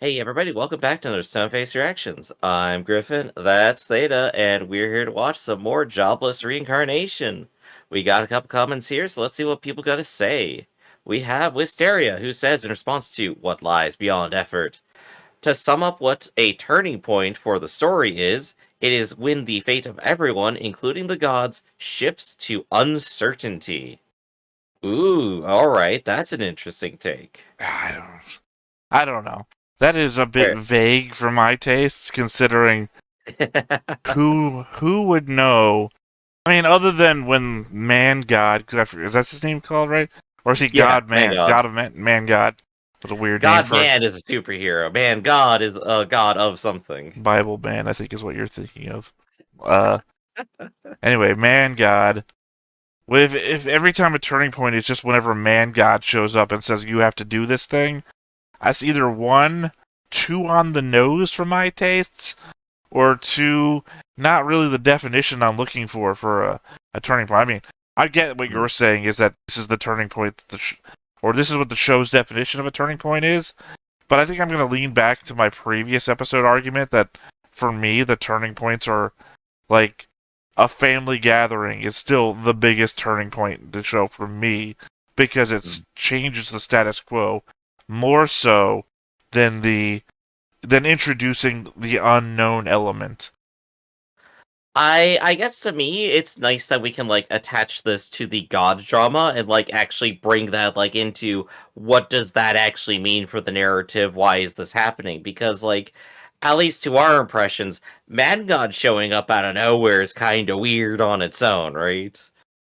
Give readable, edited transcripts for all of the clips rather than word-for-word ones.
Hey everybody, welcome back to another Stoneface Reactions. I'm Griffin, that's Theta, and we're here to watch some more Jobless Reincarnation. We got a couple comments here, so let's see what people got to say. We have Wisteria, who says in response to What Lies Beyond Effort, to sum up what a turning point for the story is, it is when the fate of everyone, including the gods, shifts to uncertainty. Ooh, alright, that's an interesting take. I don't know. That is a bit Fair. vague for my tastes, considering who would know. I mean, other than when Man God, is that his name called right, or is he Yeah, God man Man, god. God of Man God? That's a weird name God for man is a superhero. Man God is a god of something. Bible Man. I think is what you're thinking of. Uh, anyway, Man God. With if every time a turning point is just whenever Man God shows up and says you have to do this thing, that's either one too on the nose for my tastes, or two, not really the definition I'm looking for a turning point. I mean, I get what you're saying is that this is the turning point, or this is what the show's definition of a turning point is. But I think I'm going to lean back to my previous episode argument that for me, the turning points are like a family gathering is still the biggest turning point in the show for me because it changes the status quo more so than than introducing the unknown element. I guess to me it's nice that we can like attach this to the god drama and like actually bring that like into what does that actually mean for the narrative? Why is this happening? Because like at least to our impressions, Mad God showing up out of nowhere is kind of weird on its own, right?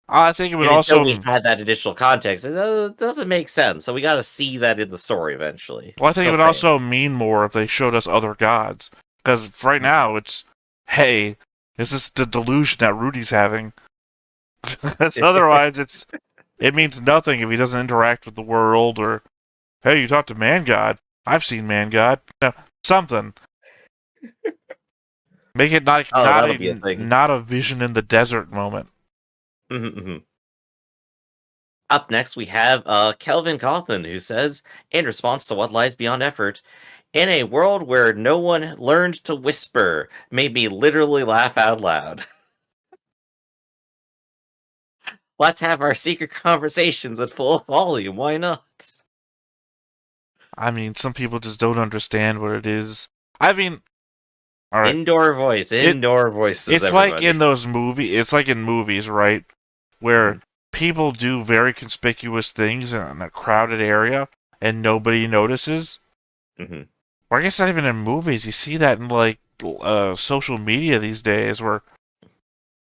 I think it would And until also, we had that additional context, doesn't make sense. So we got to see that in the story eventually. well, I think it Just would saying. also mean more if they showed us other gods. Because right now it's, hey, is this the delusion that Rudy's having? Because otherwise it means nothing if he doesn't interact with the world or, hey, you talked to Man God. I've seen Man God. No, something. Make it Oh, that'll be a thing. not a vision in the desert moment. Up next, we have Kelvin Cawthon, who says, in response to What Lies Beyond Effort, in a world where no one learned to whisper, made me literally laugh out loud. Let's have our secret conversations at full volume. Why not? I mean, some people just don't understand what it is. I mean, all right, it Indoor voices, it's like everybody. in it's like in movies, right? Hmm. Where people do very conspicuous things in a crowded area and nobody notices. Hmm. Or I guess not even in movies. You see that in like social media these days, where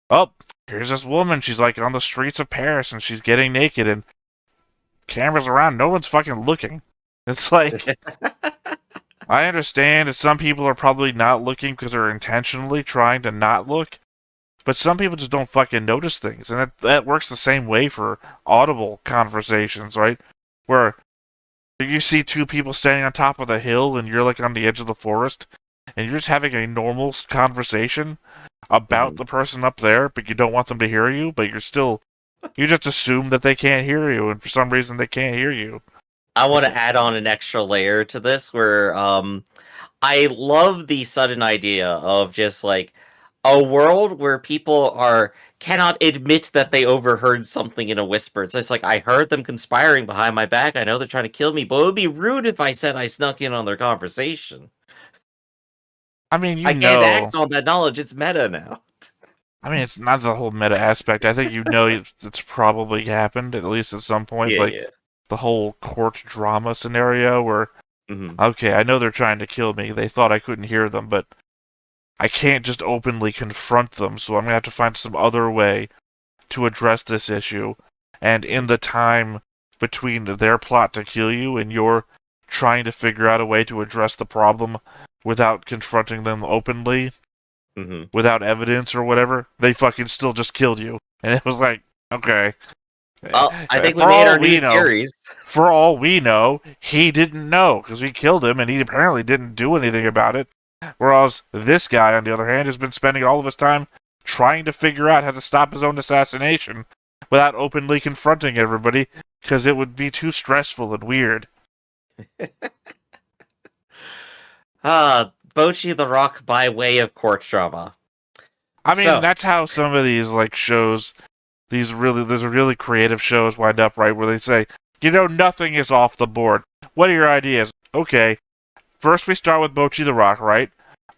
oh, here's this woman. She's like on the streets of Paris and she's getting naked and cameras around. No one's fucking looking. It's like I understand that some people are probably not looking because they're intentionally trying to not look, but some people just don't fucking notice things, and that works the same way for audible conversations, right? Where you see two people standing on top of the hill and you're like on the edge of the forest, and you're just having a normal conversation about Hmm. the person up there, but you don't want them to hear you, but you just assume that they can't hear you, and for some reason they can't hear you. I want It's to add on an extra layer to this where I love the sudden idea of just like a world where people are cannot admit that they overheard something in a whisper. It's just like I heard them conspiring behind my back. I know they're trying to kill me, but it would be rude if I said I snuck in on their conversation. I mean, I can't act on that knowledge. It's meta now. it's not the whole meta aspect. I think it's probably happened at least at some point, Yeah, like yeah. the whole court drama scenario where Hmm. okay, I know they're trying to kill me. They thought I couldn't hear them, but I can't just openly confront them, so I'm gonna have to find some other way to address this issue. And in the time between their plot to kill you and your trying to figure out a way to address the problem without confronting them openly, Hmm. without evidence or whatever, they fucking still just killed you. And it was like, okay. Well, I think we For made all our new we know, series. he didn't know because we killed him and he apparently didn't do anything about it. Whereas this guy, on the other hand, has been spending all of his time trying to figure out how to stop his own assassination without openly confronting everybody because it would be too stressful and weird. Bocchi the Rock by way of court drama. I mean, So, that's how some of these like shows, these really creative shows wind up, right? Where they say, nothing is off the board. What are your ideas? Okay, first we start with Bocchi the Rock, right?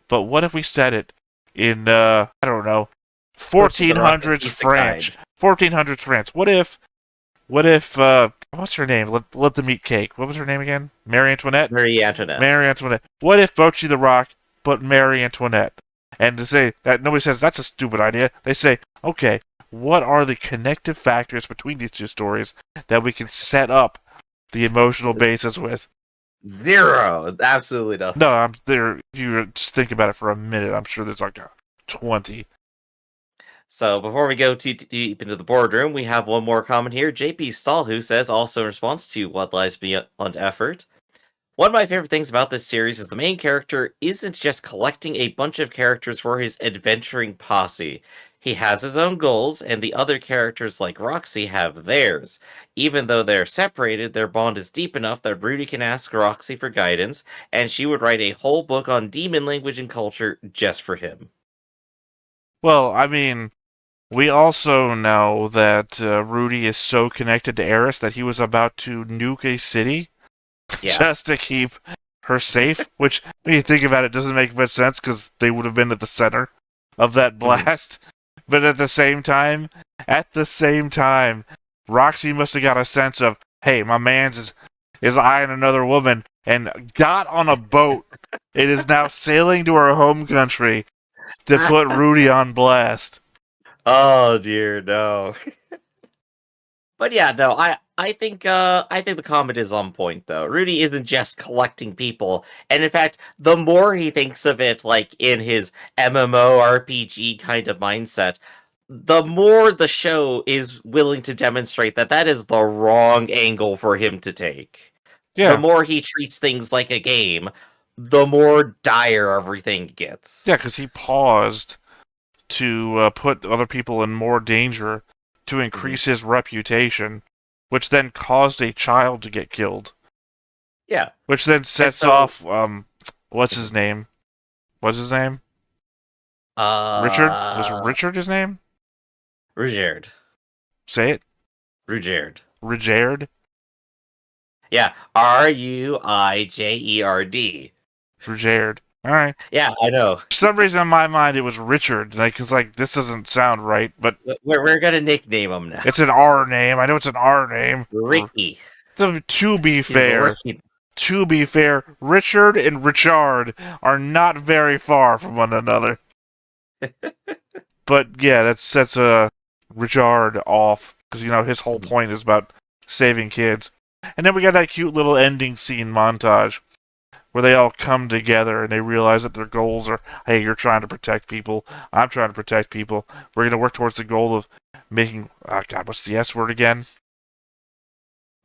But what if we set it in I don't know, Bocchi the Rock, the 1400s Thief that France? guides. 1400s France. What if what's her name? Let them eat cake. What was her name again? Marie Antoinette? Marie Antoinette. Marie Antoinette. What if Bocchi the Rock but Marie Antoinette? And to say that, nobody says that's a stupid idea. They say, okay, what are the connective factors between these two stories that we can set up the emotional basis with? Zero. Absolutely nothing. No, I'm there. If you just think about it for a minute, I'm sure there's like a 20. So before we go too deep into the boardroom, we have one more comment here. JP Stahl, who says, also in response to What Lies Beyond Effort, one of my favorite things about this series is the main character isn't just collecting a bunch of characters for his adventuring posse. He has his own goals, and the other characters like Roxy have theirs. Even though they're separated, their bond is deep enough that Rudy can ask Roxy for guidance, and she would write a whole book on demon language and culture just for him. Well, I mean, we also know that Rudy is so connected to Eris that he was about to nuke a city Yeah. just to keep her safe, which, when you think about it, doesn't make much sense because they would have been at the center of that blast. But at the same time, Roxy must have got a sense of, hey, my man's is eyeing another woman, and got on a boat. It is now sailing to her home country to put Rudy on blast. Oh dear, no. But yeah, no, I think the comment is on point though. Rudy isn't just collecting people, and in fact, the more he thinks of it like in his MMO RPG kind of mindset, the more the show is willing to demonstrate that that is the wrong angle for him to take. The Yeah, more he treats things like a game, the more dire everything gets. yeah, because he paused to put other people in more danger to increase his reputation, which then caused a child to get killed. Yeah. Which then sets so- off, what's his name? What's his name? Richard? Was Richard his name? Ruigerd. Say it. Ruigerd. Ruigerd? Yeah, Ruigerd. Ruigerd. Alright. Yeah, I know. For some reason in my mind it was Richard, because this doesn't sound right, but We're gonna nickname him now. it's an R name. I know it's an R name. Ricky. To be He's fair, Ricky. Richard and Richard are not very far from one another. But yeah, that sets Richard off, because his whole point is about saving kids. And then we got that cute little ending scene montage where they all come together and they realize that their goals are, hey, you're trying to protect people, I'm trying to protect people. We're going to work towards the goal of making, God, what's the S word again?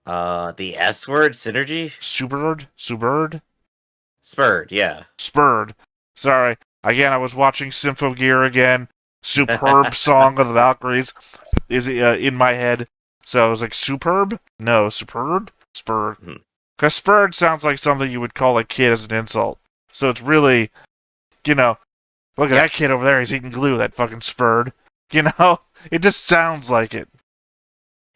The S word, synergy? Spurred? Spurred, yeah. Spurred. Sorry. Again, I was watching Symphogear again. Superb song of the Valkyries is in my head. So I was like, superb? No, superb? Spurred. Because spurred sounds like something you would call a kid as an insult. So it's really, look at that kid over there. He's eating glue, that fucking spurred. It just sounds like it.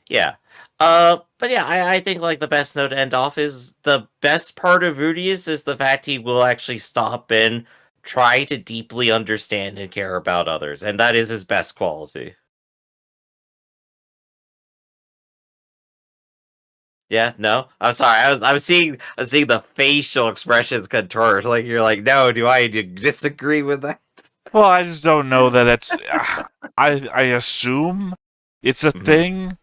Yeah. But yeah, I think like the best note to end off is the best part of Rudius is the fact he will actually stop and try to deeply understand and care about others, and that is his best quality. Yeah, no, I'm sorry. I was seeing the facial expressions contort. Like you're like, no, do I disagree with that? Well, I just don't know that it's. I assume it's a thing.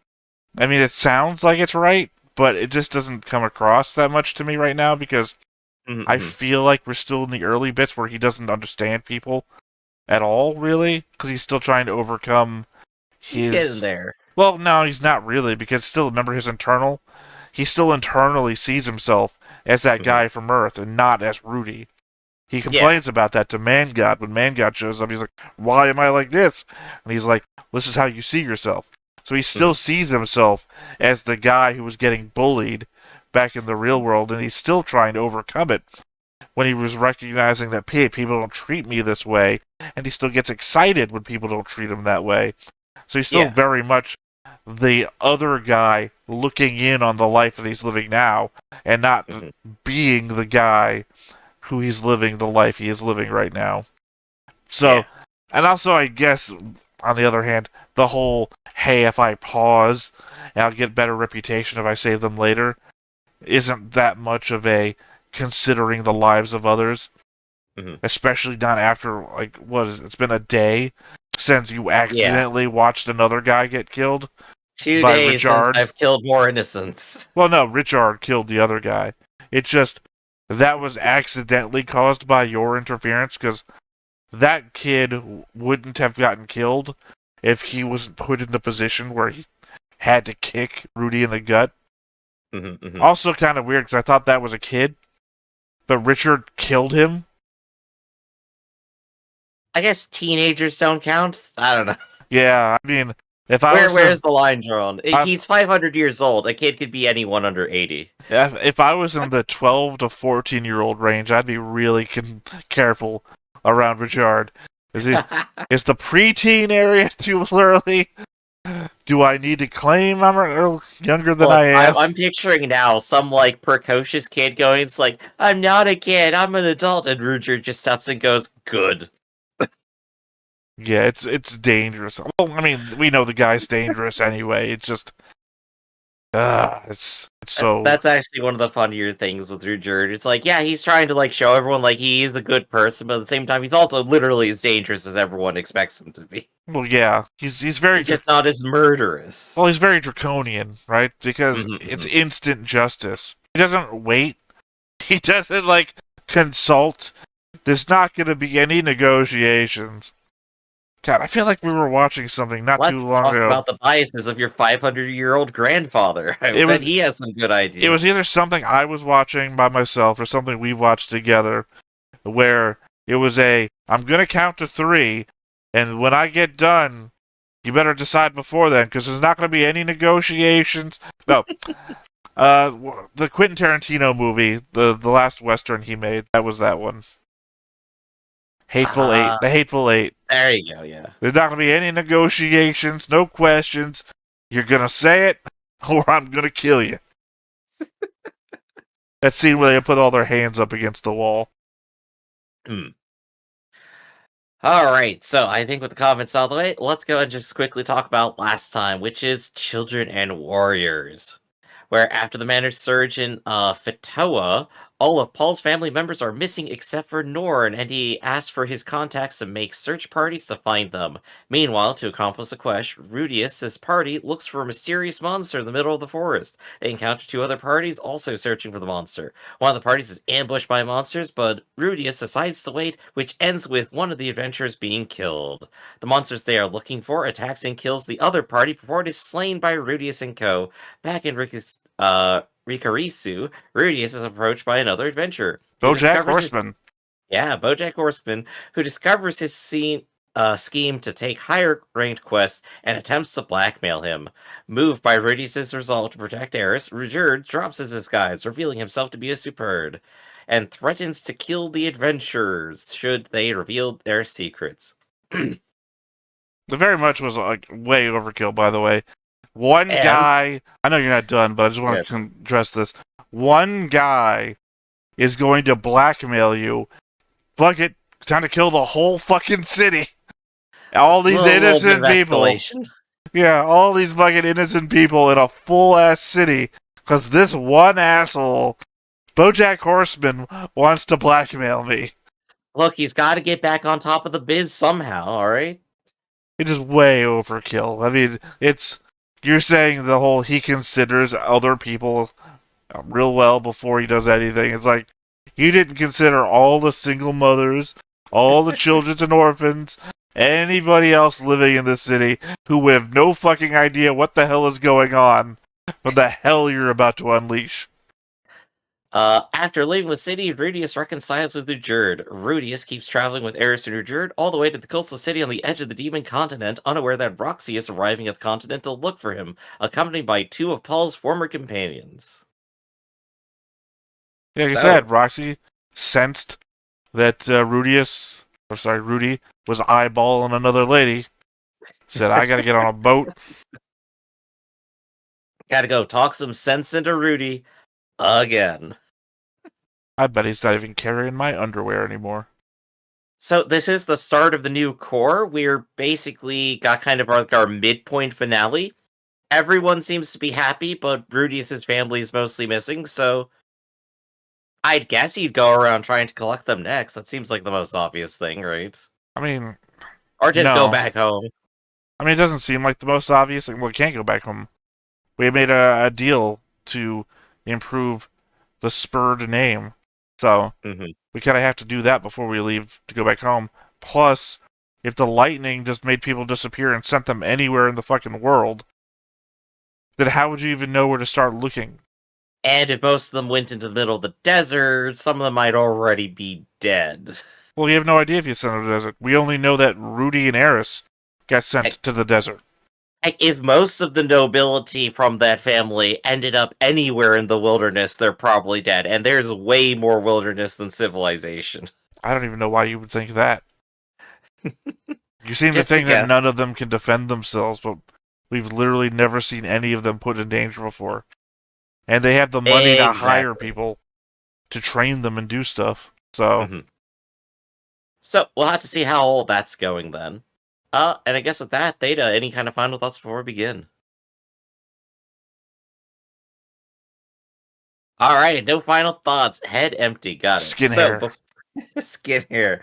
I mean, it sounds like it's right, but it just doesn't come across that much to me right now because I feel like we're still in the early bits where he doesn't understand people at all, really, because he's still trying to overcome his. He's getting there. Well, no, he's not really, because still, remember his internal? He still internally sees himself as that guy from Earth and not as Rudy. He complains about that to Man God. When Man God shows up, he's like, why am I like this? And he's like, this is how you see yourself. So he still sees himself as the guy who was getting bullied back in the real world, and he's still trying to overcome it. when he was recognizing that people don't treat me this way, and he still gets excited when people don't treat him that way. So he's still Yeah. very much the other guy looking in on the life that he's living now, and not Mhm. being the guy who he's living the life he is living right now. So, Yeah. and also, I guess, on the other hand, the whole, hey, if I pause, and I'll get better reputation if I save them later, isn't that much of a considering the lives of others, Mhm. especially not after, like, what is it? It's been a day since you Yeah. accidentally watched another guy get killed 2 by days since Richard. I've killed more innocents. Well, no, Richard killed the other guy. It's just that was accidentally caused by your interference, because that kid wouldn't have gotten killed if he wasn't put in the position where he had to kick Rudy in the gut. Mhm, mhm. Also, kind of weird because I thought that was a kid, but Richard killed him. I guess teenagers don't count. I don't know. Yeah, I mean, if I was Where's in, the line drawn? I, He's 500 years old. A kid could be anyone under 80. if I was in the 12 to 14-year-old range, I'd be really careful around Richard. Is he? Is the preteen area too early? Do I need to claim I'm younger than Look, I am? I'm picturing now some like precocious kid going, it's like, I'm not a kid, I'm an adult, and Ruger just stops and goes, good. Yeah, it's dangerous. Well, I mean, we know the guy's dangerous anyway. It's just, it's so. That's actually one of the funnier things with Ruger. It's like, yeah, he's trying to like show everyone like he's a good person, but at the same time, he's also literally as dangerous as everyone expects him to be. Well, yeah, he's very. He's just not as murderous. Well, he's very draconian, right? Because Mhm, it's mhm. instant justice. He doesn't wait. He doesn't like consult. There's not going to be any negotiations. God, I feel like we were watching something not too Let's long talk ago. about the biases of your 500-year-old grandfather. I It bet was he has some good it was either ideas. something I was watching by myself or something we watched together, where it was I'm gonna count to 3, and when I get done, you better decide before then, because there's not gonna be any negotiations. No, the Quentin Tarantino movie, the last Western he made, that was that one. Hateful Eight, Uh, the Hateful Eight. there you go, yeah. There's not gonna be any negotiations, no questions. You're gonna say it, or I'm gonna kill you. That scene where they put all their hands up against the wall. Hmm. All right, so I think with the comments out of the way, let's go and just quickly talk about last time, which is Children and Warriors. Where after the Manor surge in Fatoa, all of Paul's family members are missing except for Norn, and he asks for his contacts to make search parties to find them. Meanwhile, to accomplish the quest, Rudius' party looks for a mysterious monster in the middle of the forest. They encounter 2 other parties also searching for the monster. One of the parties is ambushed by monsters, but Rudius decides to wait, which ends with one of the adventurers being killed. The monsters they are looking for attacks and kills the other party before it is slain by Rudius and co. Back in Rikarisu, Rudius is approached by another adventurer who BoJack discovers his Horseman. BoJack Horseman, who discovers his scheme to take higher ranked quests and attempts to blackmail him. Moved by Rudius' resolve to protect Eris, Rujerd drops his disguise, revealing himself to be a Superd, and threatens to kill the adventurers should they reveal their secrets. The very much was like way overkill, by the way. One And guy, I know you're not done, but I just want yeah, to address this. One guy is going to blackmail you. Fuck it, time to kill the whole fucking city. All these little bit of innocent people. escalation. Yeah, all these fucking innocent people in a full ass city. Because this one asshole, BoJack Horseman, wants to blackmail me. Look, he's got to get back on top of the biz somehow, alright? It is way overkill. I mean, you're saying the whole he considers other people real well before he does anything. It's like you didn't consider all the single mothers, all the children and orphans, anybody else living in the city who would have no fucking idea what the hell is going on, what the hell you're about to unleash. After leaving the city, Rudius reconciles with Ujerd. Rudius keeps traveling with Eris and Ujerd all the way to the coastal city on the edge of the Demon Continent, unaware that Roxy is arriving at the continent to look for him, accompanied by 2 of Paul's former companions. Yeah, like I So, said, Roxy sensed that Rudy was eyeballing another lady, said, "I gotta get on a boat." Gotta go talk some sense into Rudy again. I bet he's not even carrying my underwear anymore. So this is the start of the new core. We're basically got kind of our midpoint finale. Everyone seems to be happy, but Rudy's family is mostly missing, so I'd guess he'd go around trying to collect them next. That seems like the most obvious thing, right? I mean, Or just go no. back home. I mean, it doesn't seem like the most obvious thing. Well, we can't go back home. We made a deal to improve the Spurred name, so we kind of have to do that before we leave to go back home. Plus, if the lightning just made people disappear and sent them anywhere in the fucking world, then how would you even know where to start looking? And if most of them went into the middle of the desert, some of them might already be dead. Well, you have no idea if you sent them to the desert. We only know that Rudy and Eris got sent to the desert. If most of the nobility from that family ended up anywhere in the wilderness, they're probably dead. And there's way more wilderness than civilization. I don't even know why you would think that. You seem to Just a think that guess. none of them can defend themselves, but we've literally never seen any of them put in danger before. And they have the money to hire people to train them and do stuff. So, So we'll have to see how all that's going then. And I guess with that, Theta, any kind of final thoughts before we begin? All right, no final thoughts. Head empty. Got it. Skin hair. Skin hair.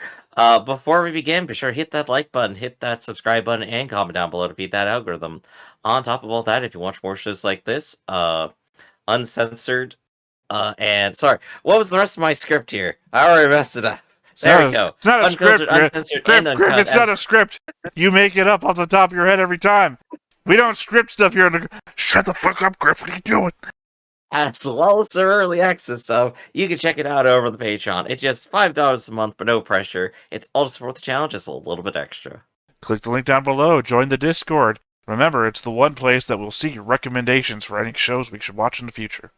Before we begin, be sure to hit that like button, hit that subscribe button, and comment down below to feed that algorithm. On top of all that, if you watch more shows like this, uncensored, and sorry, what was the rest of my script here? I already messed it up. There we go. It's not a script. Uncensored, and uncut. Griff, it's not a script. You make it up off the top of your head every time. We don't script stuff here. Shut the fuck up, Griff. What are you doing? As well as their early access, so you can check it out over the Patreon. It's just $5 a month, but no pressure. It's all to support the channel, just a little bit extra. Click the link down below. Join the Discord. Remember, it's the one place that will see recommendations for any shows we should watch in the future.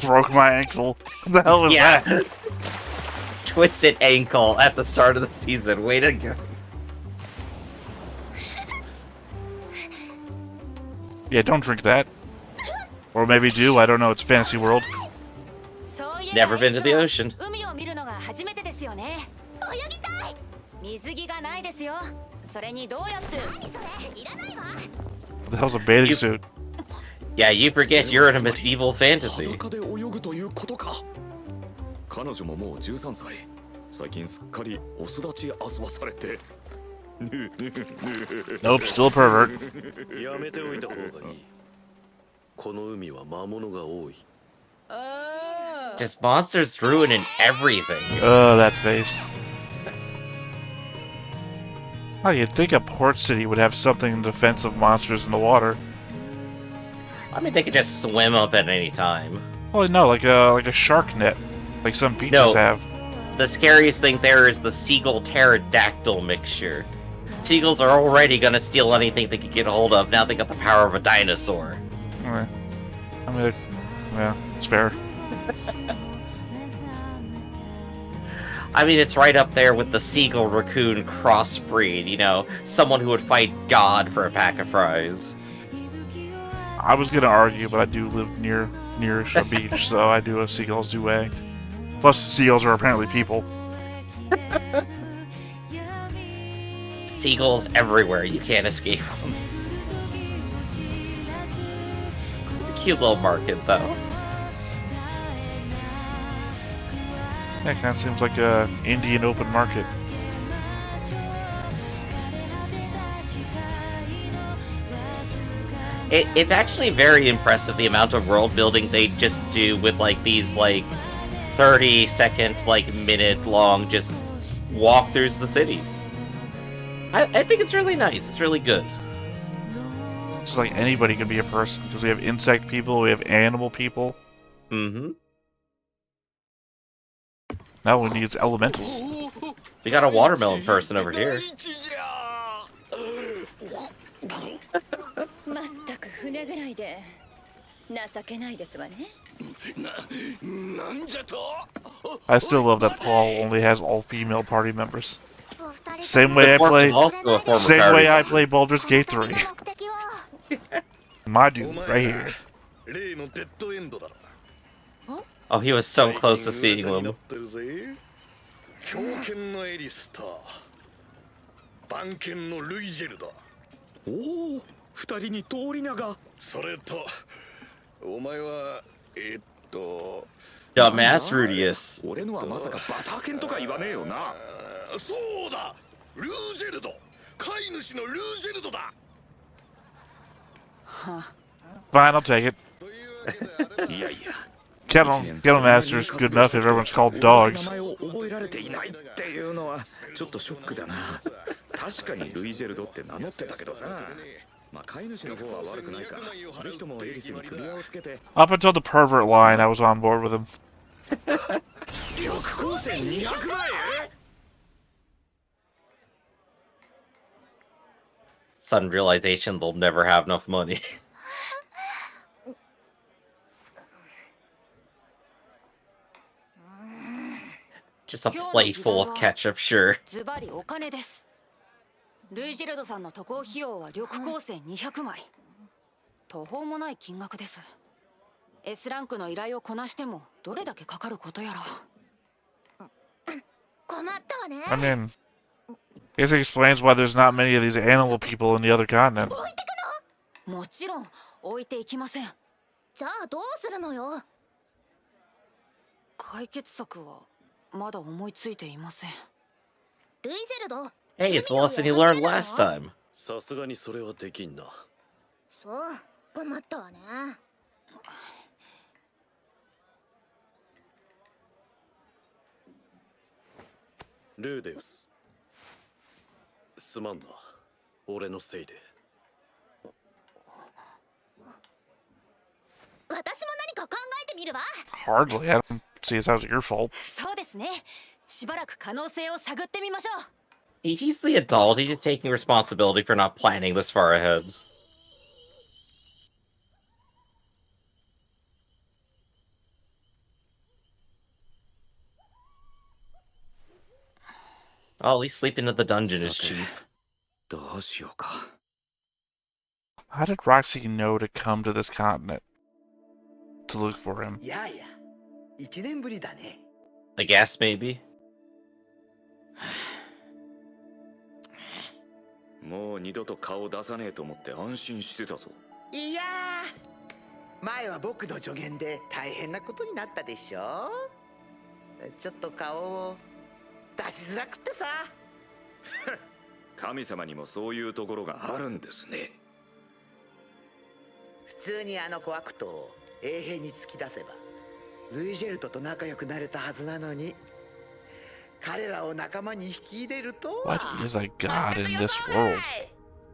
Broke my ankle. What the hell was that? Twisted ankle at the start of the season. Way to go. Yeah, don't drink that. Or maybe do. I don't know. It's Fantasy World. Never been to the ocean. What the hell's a bathing suit? Yeah, you forget you're in a medieval fantasy. Nope, still a pervert. Just monsters ruining everything. That face. Oh, you'd think a port city would have something in defense of monsters in the water. I mean, they could just swim up at any time. Oh no, like a shark net, like some beaches have. The scariest thing there is the seagull pterodactyl mixture. Seagulls are already gonna steal anything they can get a hold of. Now they got the power of a dinosaur. I mean, yeah, it's fair. I mean, it's right up there with the seagull raccoon crossbreed. You know, someone who would fight God for a pack of fries. I was gonna argue, but I do live near a beach, so I do have seagulls do act. Plus, seagulls are apparently people. Seagulls everywhere. You can't escape them. It's a cute little market, though. That kind of seems like a Indian open market. It's actually very impressive the amount of world building they just do with like these like 30-second, like minute-long just walkthroughs the cities. I think it's really nice. It's really good. It's like anybody can be a person because we have insect people, we have animal people. Mm-hmm. Now we need elementals. We got a watermelon person over here. まったく船ぐらいで情けないですわね。なんじゃと I still love that Paul only has all female party members. Same way I Quark play. is also a former Same way I Guardian. play Baldur's Gate 3. My dude, right here. 例のデッドエンドだろ Oh, he was so close to seeing 最近噂にな them. ってるぜ狂犬のエリスター番犬のルイジェルだおお、二人に通り名が。それとお前はDumbass Rudius. 俺のはまさかバター犬とか言わねえよな。そうだルージェルド飼い主のルージェルドだ Fine, I'll take it. というわけであれだいやいや。 Get them masters. Good enough if everyone's called dogs. 名前を覚えられていないっていうのはちょっとショックだな。確かにルイジェルドって名乗ってたけどさ。まあ飼い主の方は悪くないか。ぜひともエリスに首輪をつけて。Up until the pervert line, I was on board with him. 緑光線200万円 Sudden realization they'll never have enough money. Just a plate full of ketchup, sure. ズバリお金です。ルイジェルドさんの渡航費用は緑光線200枚。途方もない金額です。S ランクの依頼をこなしてもどれだけかかることやら。困ったわね。 I mean, I guess it explains why there's not many of these animal people in the other continent. もちろん置いていきません。じゃあどうするのよ。解決策はまだ思いついていません。ルイジェルド。 Hey, it's a lesson he learned last time. さすがにそれはできんなそう、困ったわね。ルーデウスすまんな俺のせいで私も何か考えてみるわ。 Hardly. I don't see it as your fault. そうですね。しばらく可能性を探ってみましょう。 He's the adult. He's just taking responsibility for not planning this far ahead. Oh, at least sleeping in the dungeon is cheap. どうしようか。 How did Roxy know to come to this continent to look for him? いやいや、1年ぶりだね。 I guess, maybe. もう二度と顔出さねえと思って安心してたぞ。いやー、前は僕の助言で大変なことになったでしょ。ちょっと顔を出しづらくってさ。神様にもそういうところがあるんですね。普通にあの子アクトを永遠に突き出せば、ルイジェルトと仲良くなれたはずなのに、彼らを仲間に引き入れるとは。 What is a god in this world?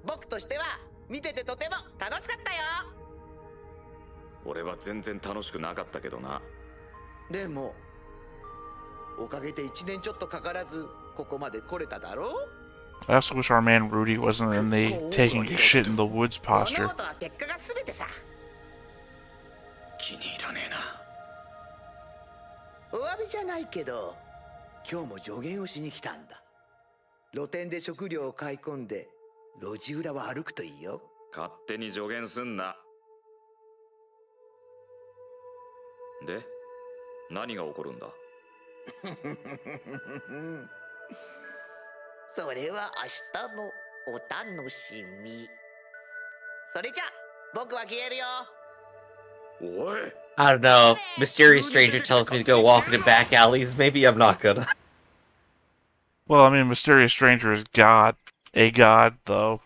僕としては見ててとても楽しかったよ。俺は全然楽しくなかったけどな。でもおかげで1年ちょっとかからずここまで来れただろう。 I also wish our man Rudy wasn't in the taking a shit in the woods この posture. ことは結果が全てさ。気に入らねえな。お詫びじゃないけど今日も助言をしに来たんだ。露店で食料を買い込んで路地裏を歩くといいよ。勝手に助言すんな。で、何が起こるんだ？それは明日のお楽しみ。それじゃ僕は消えるよ。おい、 I don't know. Mysterious stranger tells me to go walk into back alleys. Maybe I'm not gonna. Well, I mean, Mysterious Stranger is God. A god, though.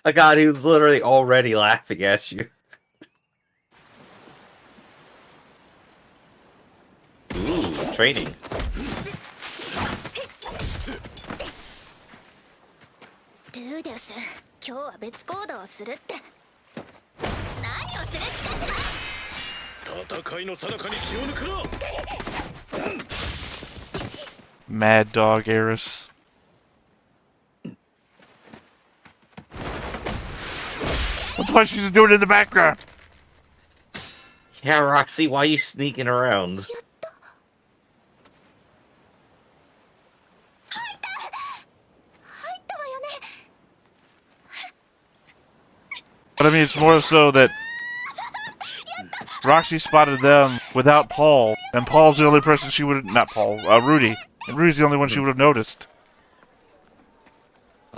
A god who's literally already laughing at you. Ooh, training. ルーデウス、今日は別行動をするって。何をする気かしら。戦いの最中に気を抜くな Mad Dog Eris. What the fuck she's doing in the background? Yeah, Roxy, why are you sneaking around? But I mean, it's more so that Roxy spotted them without Paul, and Paul's the only person she would not Paul, Rudy, and Rudy's the only one she would have noticed.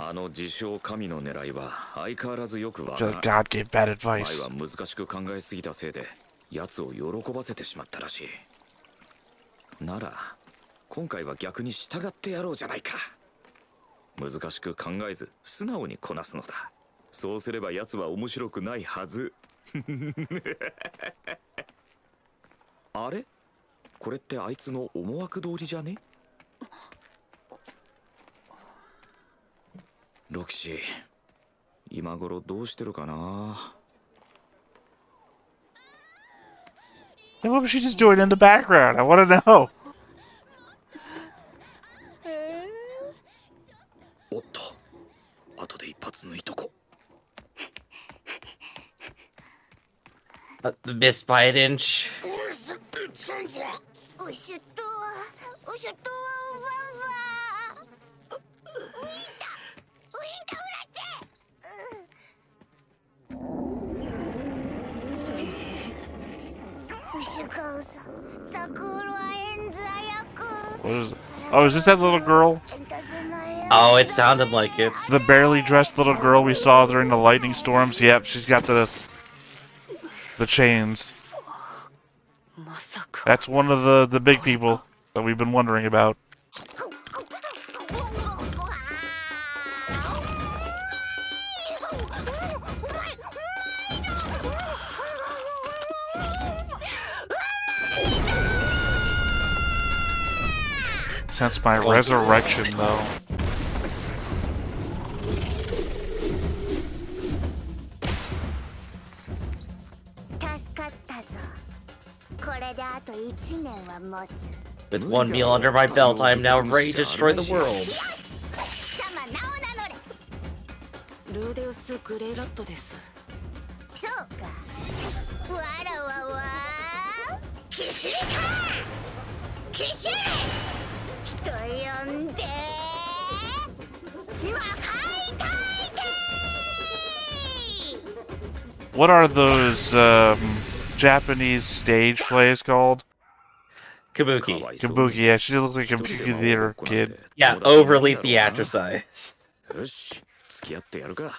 あの自称神の狙いは相変わらずよくわ I か feel ら like ない。 God gave bad 前 advice. は難しく考えすぎたせいで奴を喜ばせてしまったらしい。なら今回は逆に従ってやろうじゃないか。難しく考えず素直にこなすのだ。そうすれば奴は面白くないはず。あれ？これってあいつの思惑通りじゃね？ロキシー、今頃どうしてるかな。 And what was she just doing in the background? I want to know. おっと、後で一発抜いとこ。 Missed by an inch. ウシュトウシュトワンワンウィンタウィンタウラチェウシュカウササクロアエンザヤク What is it? Oh, is this that little girl? Oh, it sounded like it. The barely dressed little girl we saw during the lightning storms? Yep, she's got the chains. まさか That's one of the big people that we've been wondering about. Since my resurrection, though. With one meal under my belt, I am now ready to destroy the world. ルーデウス・グレイラットです。そうか。わらわはキシリか。キシリ。人呼んで魔界大帝。 What are those Japanese stage plays called? Kabuki. Kabuki, yeah, she looks like a Kabuki theater kid. Yeah, overly theatricized. よし、付き合ってやるか。は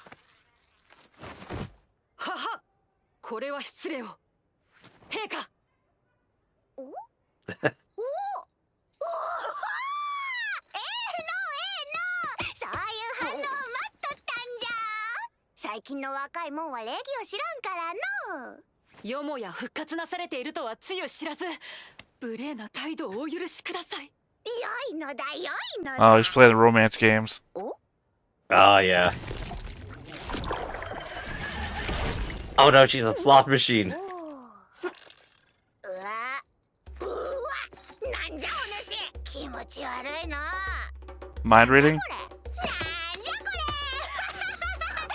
は、これは失礼を。陛下。おおおええのええのそういう反応を待っとったんじゃ。最近の若いもんは礼儀を知らんからの。よもや復活なされているとはつゆ知らず、無礼な態度をお許しください。良いのだ良いのだ。 Oh, he's playing the romance games. Oh, yeah. Oh no, she's a slot machine. うわうわなんじゃお主気持ち悪いな。 Mind reading? これなんじゃこ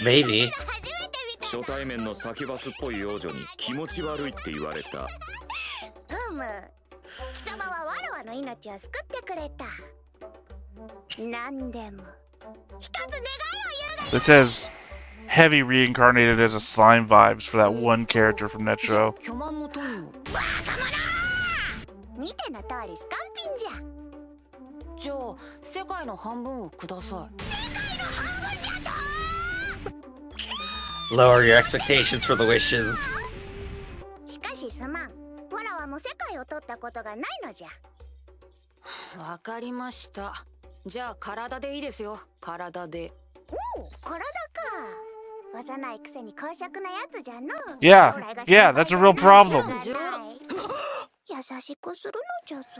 れ Maybe. 初めて見た。初対面のサキュバスっぽい王女に気持ち悪いって言われた。貴様はわらわの命を救ってくれた。何でも一つ願いを言うが It says heavy reincarnated as a slime vibes for that one character from that show. 巨万の富を。バカ者。見ての通りスカンピンじゃ。じゃあ世界の半分をください。 Lower your expectations for the wishes. しかしすまん。わらわも世界を取ったことがないのじゃ。わかりました。じゃあ体でいいですよ。体で。おお、体か。幼いくせに公爵なやつじゃの。 Yeah, yeah, that's a real problem. 優しくするのじゃぞ。おっ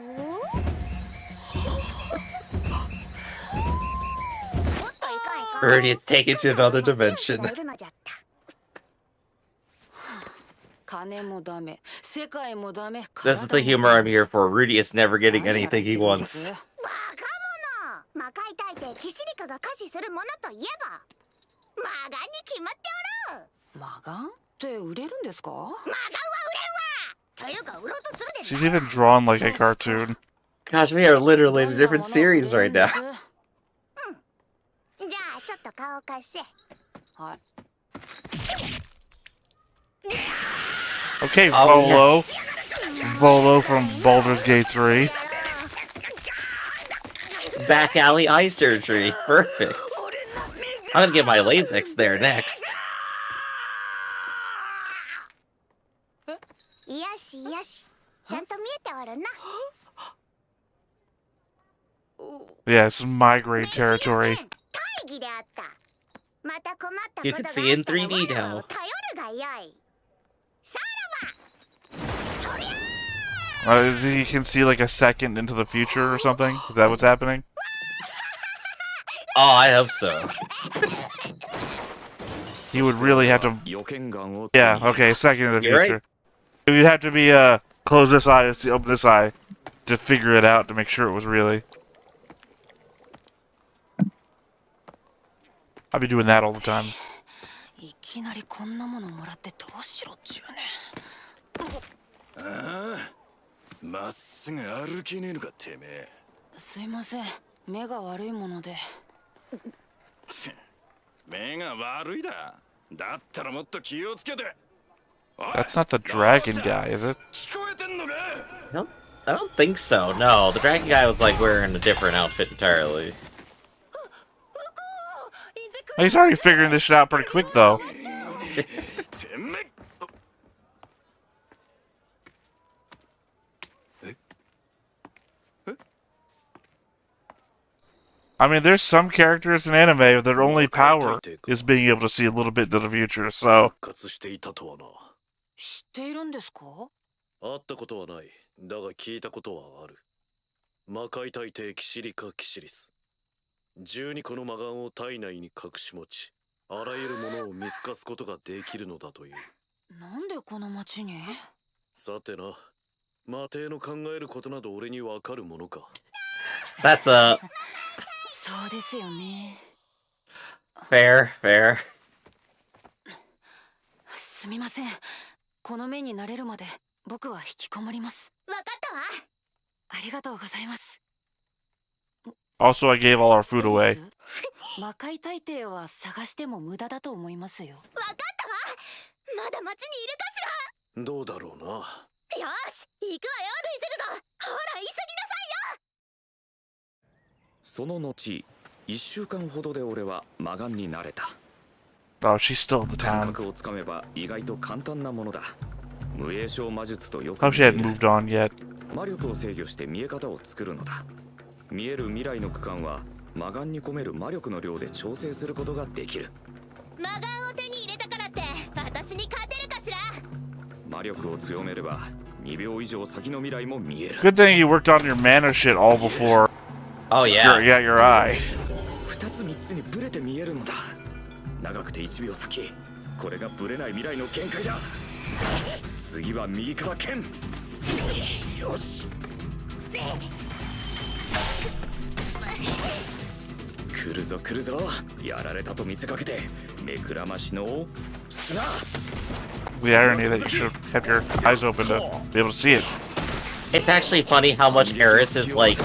といかんいかん。 Rudy is taken to another dimension. いるのじゃった。金もダメ、世界もダメ。 This is the humor I'm here for. Rudy is never getting anything he wants. バカ魔界大帝キシリカが可視するものといえば魔眼に決まっておる。魔眼って売れるんですか？魔眼は売れんわ。というか売ろうとするで She's even drawn like a cartoon. Gosh, we are literally in a different series right now. じゃあちょっと顔貸せ。はい。 Okay, Oh, Volo. Volo from Baldur's Gate 3. Back alley eye surgery. Perfect. I'm gonna get my Lasix there next. よしよし。ちゃんと見えておるな。 Yeah, it's migraine territory. 大義であった。また困ったこと You があ can った see in ら 3D 我らを now. 頼るがよい。さらば。とりゃ You can see like a second into the future or something. Is that what's happening? Oh, I hope so. You would really have to. 予見眼を Yeah, okay, a second in the You're right. future. You'd have to be close this eye, open this eye, to figure it out to make sure it was really. I'd be doing that all the time. いきなりこんなものもらってどうしろっちゅうね。ああ、まっすぐ歩けねえのかてめえ。すいません、目が悪いもので。目が悪いだ。だったらもっと気をつけて。 That's not the dragon guy, is it? 聞こえてんのか？ I don't think so. No, the dragon guy was like wearing a different outfit entirely. He's already figuring this shit out pretty quick, though. てめえ。I mean, there's some characters in anime that their only power is being able to see a little bit into the future, so. 復活していたとはな。知っているんですか？会ったことはない。だが聞いたことはある。魔界大帝キシリカ・キシリス。12個の魔眼を体内に隠し持ち、あらゆるものを見透かすことができるのだという。なんでこの町に？さてな、魔帝の考えることなど俺にわかるものか。 That'sそうですよね。 fair, fair. すみません。この目になれるまで僕は引きこもります。わかったわ。ありがとうございます。 Also, I gave all our food エ away. リス魔界大帝は探しても無駄だと思いますよ。わかったわ。まだ町にいるかしら。どうだろうな。よし、行くわよ、ルイゼルド。ほら、急ぎなさいよ。その後1週間ほどで俺は魔眼になれた。 Oh, she's still at the 感 town. 覚をつかめば意外と簡単なものだ。無影象魔術とよく Hope 似 she てい hadn't る。 moved on yet. 魔力を制御して見え方を作るのだ。見える未来の区間は魔眼に込める魔力の量で調整することができる。魔眼を手に入れたからって私に勝てるかしら。魔力を強めれば2秒以上先の未来も見える。 Good thing you worked on your mana shit all before Oh yeah. your eye. 2つ3つにブレて見えるのだ。長くて1秒先。これがブレない未来の限界だ。次は右から剣。よし。来るぞ来るぞ。やられたと見せかけて目くらましの砂。 The irony that you should have your eyes open to be able to see it. It's actually funny how much Eris is like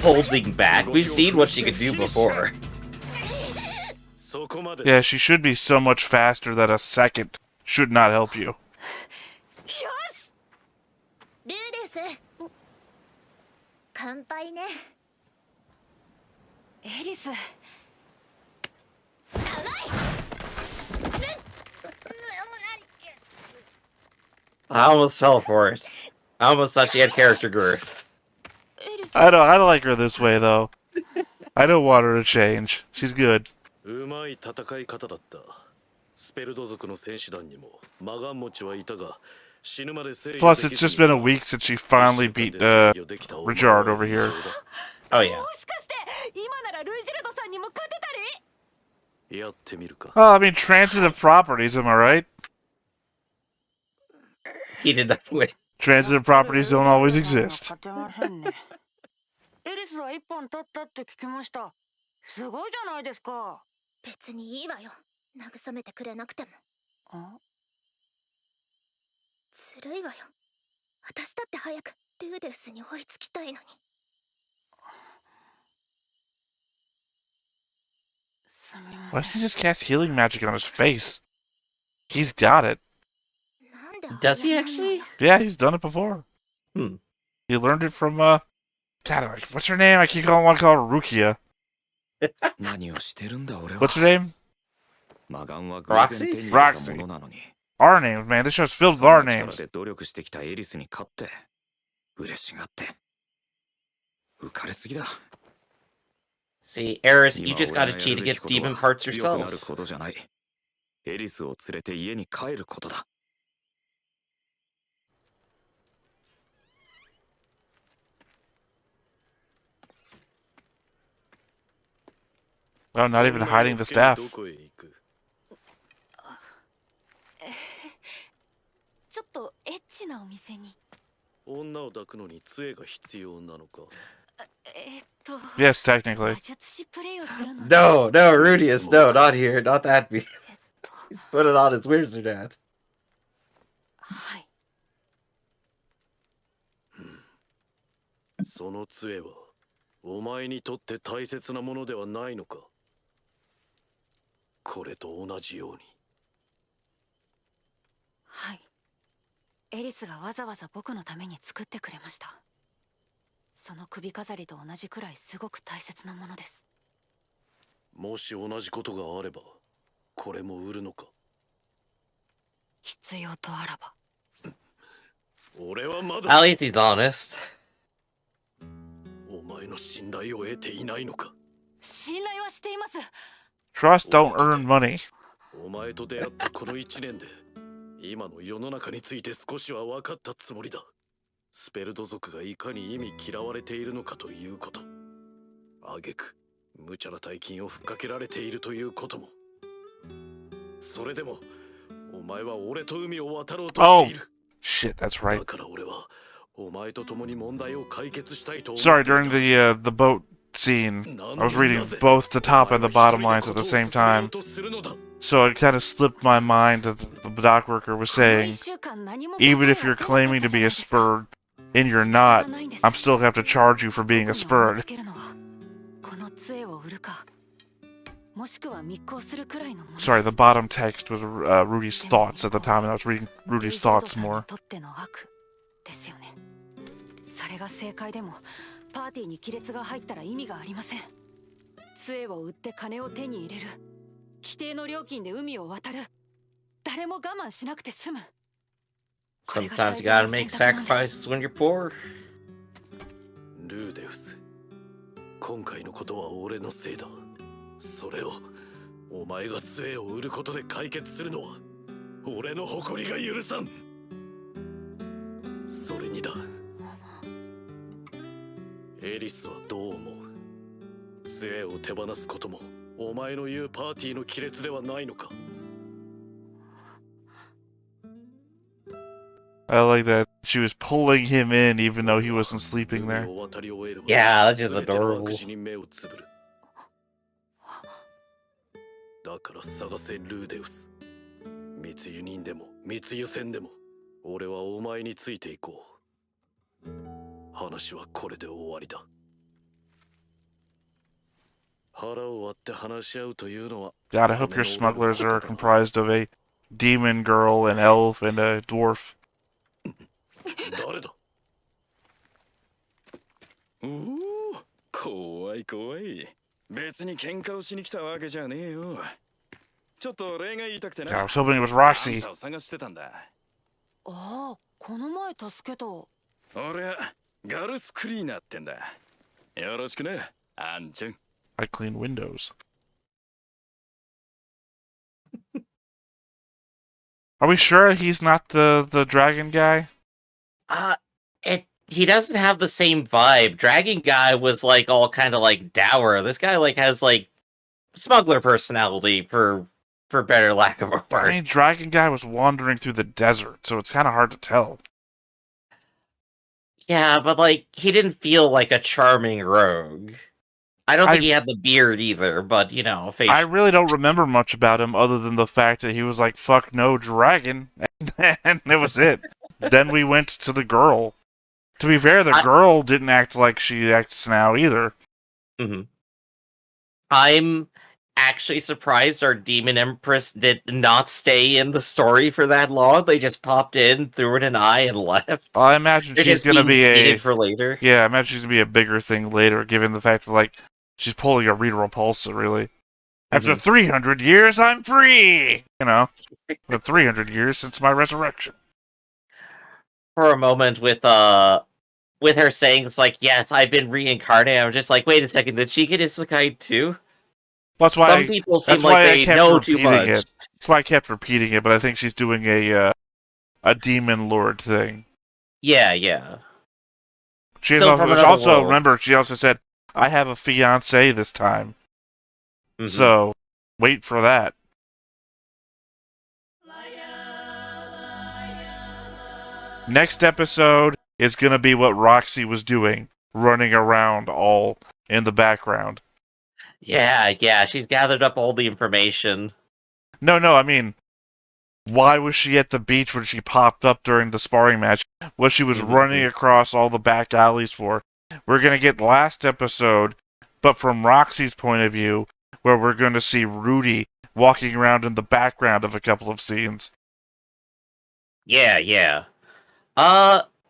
holding back. We've seen what she could do before. そこまで。 Yeah, she should be so much faster that a second should not help you. よし。ルーデス。乾杯ね。エリス。 I almost fell for it. I almost thought she had character growth. エリス。 I don't like her this way though. I don't want her to change. She's good. うまい戦い方だった。スペルド族の戦士団にも魔眼持ちはいたが、死ぬまで制御 Plus, で it's き just ず been a week since she finally beat Richard over here. Oh yeah. もしかして今ならルイジェルドさんにも勝てたり？やってみるか。 Well, I mean, transitive properties, am I right? He did not win. Transitive properties don't always exist. 勝てませんね。エリスは一本取ったって聞きました。すごいじゃないですか。別にいいわよ。慰めてくれなくても。あ、ずるいわよ。私だって早くルーデウスに追いつきたいのに。すみま Why せ doesn't ん。 he just cast healing magic on his face? He's got it. なんで Does he 謝んの actually? よ。 Yeah, he's done it before. Hmm. He learned it from, God, what's her name? I keep want to call her Rukia. 何をしてるんだ俺は。 What's her name? 魔眼は偶然手に入れたものなのに。 Our names, man. This show's filled with そん our な力 names. で努力してきたエリスに勝って嬉しがって浮かれすぎだ。 See, Eris, you 今 just 俺 gotta が cheat や to るべ get きこと demon は parts 強くなる yourself. ことじゃない。エリスを連れて家に帰ることだ。 Oh, not even hiding the staff. どこへ行く？ちょっとエッチなお店に。女を抱くのに杖が必要なのか。Yes, technically. 魔術師プレイをするのに。 No, no, Rudius, no, not here, not that me. えっと He's put it on his wizard hat. はい。その杖はお前にとって大切なものではないのか。これと同じように。はい。エリスがわざわざ僕のために作ってくれました。その首飾りと同じくらいすごく大切なものです。もし同じことがあればこれも売るのか。必要とあらば。俺はま At だ least he's honest. お前の信頼を得ていないのか。信頼はしています。 Trust don't earn money. お前と出会ったこの1年で今の世の中について少しは分かったつもりだ。スペルド族がいかに意味嫌われているのかということ。挙句無茶な大金をふっかけられているということも。それでもお前は俺と海を渡ろうとしている。 Shit, that's right. だから俺はお前と共に問題を解決したいと思 Sorry, っていた。 during the boat scene, I was reading both the top and the bottom lines at the same time. So it kind of slipped my mind that the dock worker was saying, even if you're claiming to be a spurred and you're not, I'm still gonna have to charge you for being a spurred. この杖を売るか、もしくは密航するくらいのものです。 Sorry, the bottom text was Rudy's thoughts at the time, and I was reading Rudy's thoughts more. とっての悪ですよね。それが正解でもパーティーに亀裂が入ったら意味がありません。杖を売って金を手に入れる。規定の料金で海を渡る。誰も我慢しなくて済む。 Sometimes you gotta make sacrifices when you're poor. ルーデウス、今回のことは俺のせいだ。それをお前が杖を売ることで解決するのは俺の誇りが許さん。それにだ、エリスはどう思う？杖を手放すこともお前の言うパーティーの亀裂ではないのか。 I like that she was pulling him in even though he wasn't sleeping there. Yeah, that's just adorable. だから探せルーデウス。密輸人でも密輸船でも俺はお前についていこう。話はこれで終わりだ。腹を割って話し合うというのは。 God, I hope your smugglers are comprised of a demon girl, an elf, and a dwarf. 誰だ？おお、怖い怖い。別に喧嘩をしに来たわけじゃねえよ。ちょっと礼が言いたくてな。 God, I was hoping it was Roxy. あんたを探してたんだ。ああ、この前助けた。俺はガルスクリーナーってんだ。よろしくね、アンちゃん。 I clean windows. Are we sure he's not the dragon guy? He doesn't have the same vibe. Dragon guy was like all kind of like dour. This guy like has like smuggler personality for better lack of a I word. mean, dragon guy was wandering through the desert, so it's kind of hard to tell. Yeah, but like he didn't feel like a charming rogue. I don't think he had the beard either, but you know, I really don't remember much about him other than the fact that he was like, fuck no, dragon. And it was it. Then we went to the girl. To be fair, the girl didn't act like she acts now either. Mm-hmm. I'm actually surprised our Demon Empress did not stay in the story for that long. They just popped in, threw in an eye, and left. I imagine she's going to be for later. Yeah, I imagine she's going to be a bigger thing later, given the fact that, like, she's pulling a Rita Repulsa, really. After 300 years, I'm free! You know? The 300 years since my resurrection. For a moment with her saying, it's like, yes, I've been reincarnated, I'm just like, wait a second, did she get isekai too? That's why some people seem like they know too much. That's why I kept repeating it, but I think she's doing a demon lord thing. Yeah. She also remember, she also said, I have a fiancé this time. Mm-hmm. So, wait for that. Next episode is going to be what Roxy was doing, running around all in the background. Yeah, she's gathered up all the information. No, I mean, why was she at the beach when she popped up during the sparring match? What she was running across all the back alleys for? We're going to get the last episode, but from Roxy's point of view, where we're going to see Rudy walking around in the background of a couple of scenes. Yeah.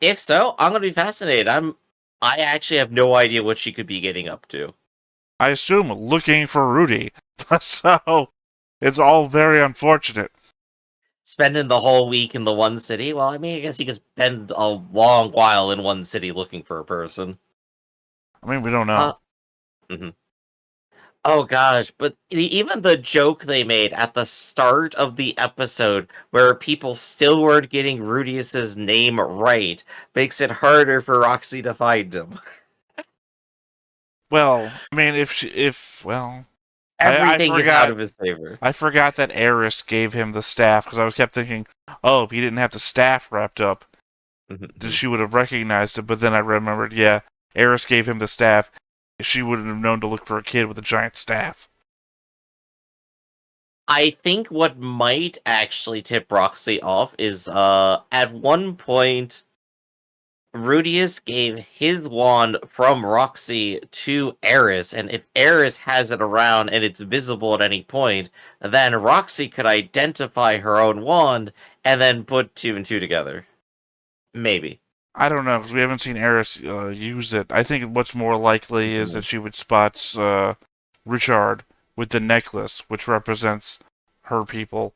If so, I'm going to be fascinated. I actually have no idea what she could be getting up to. I assume looking for Rudy. So, it's all very unfortunate. Spending the whole week in the one city? Well, I mean, I guess you could spend a long while in one city looking for a person. I mean, we don't know. Oh gosh, but even the joke they made at the start of the episode, where people still weren't getting Rudius's name right, makes it harder for Roxy to find him. Well, I mean, everything is out of his favor. I forgot that Eris gave him the staff, because I kept thinking, oh, if he didn't have the staff wrapped up, she would have recognized it, but then I remembered, yeah, Eris gave him the staff. She wouldn't have known to look for a kid with a giant staff. I think what might actually tip Roxy off is, at one point, Rudius gave his wand from Roxy to Eris, and if Eris has it around and it's visible at any point, then Roxy could identify her own wand and then put 2 and 2 together. Maybe. I don't know, because we haven't seen Eris use it. I think what's more likely is that she would spot Richard with the necklace, which represents her people.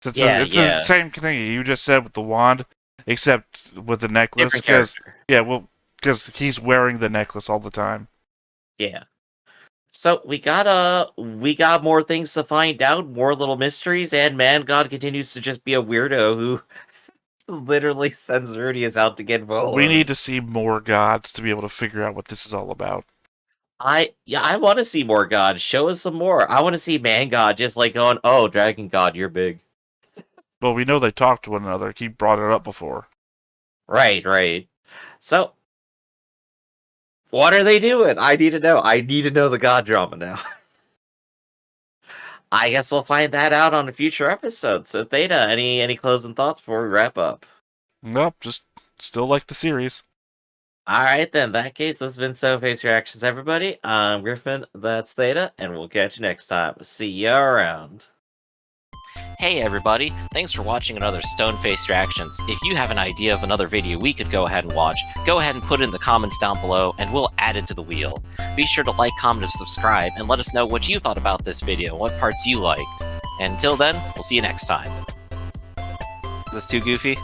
It's the same thing you just said with the wand, except with the necklace. Because he's wearing the necklace all the time. Yeah. So we got more things to find out, more little mysteries, and Man God continues to just be a weirdo who literally sends Rudius out to get Vola. We need to see more gods to be able to figure out what this is all about. I want to see more gods. Show us some more. I want to see Man God just like going, oh, Dragon God, you're big. Well, we know they talk to one another. He brought it up before. Right. So, what are they doing? I need to know. I need to know the God drama now. I guess we'll find that out on a future episode. So, Theta, any closing thoughts before we wrap up? Nope, just still like the series. Alright then, in that case, this has been Stoneface Reactions, everybody. I'm Griffin, that's Theta, and we'll catch you next time. See ya around. Hey everybody, thanks for watching another Stoneface Reactions. If you have an idea of another video we could go ahead and watch, go ahead and put it in the comments down below, and we'll add it to the wheel. Be sure to like, comment, and subscribe, and let us know what you thought about this video, and what parts you liked. And until then, we'll see you next time. Is this too goofy?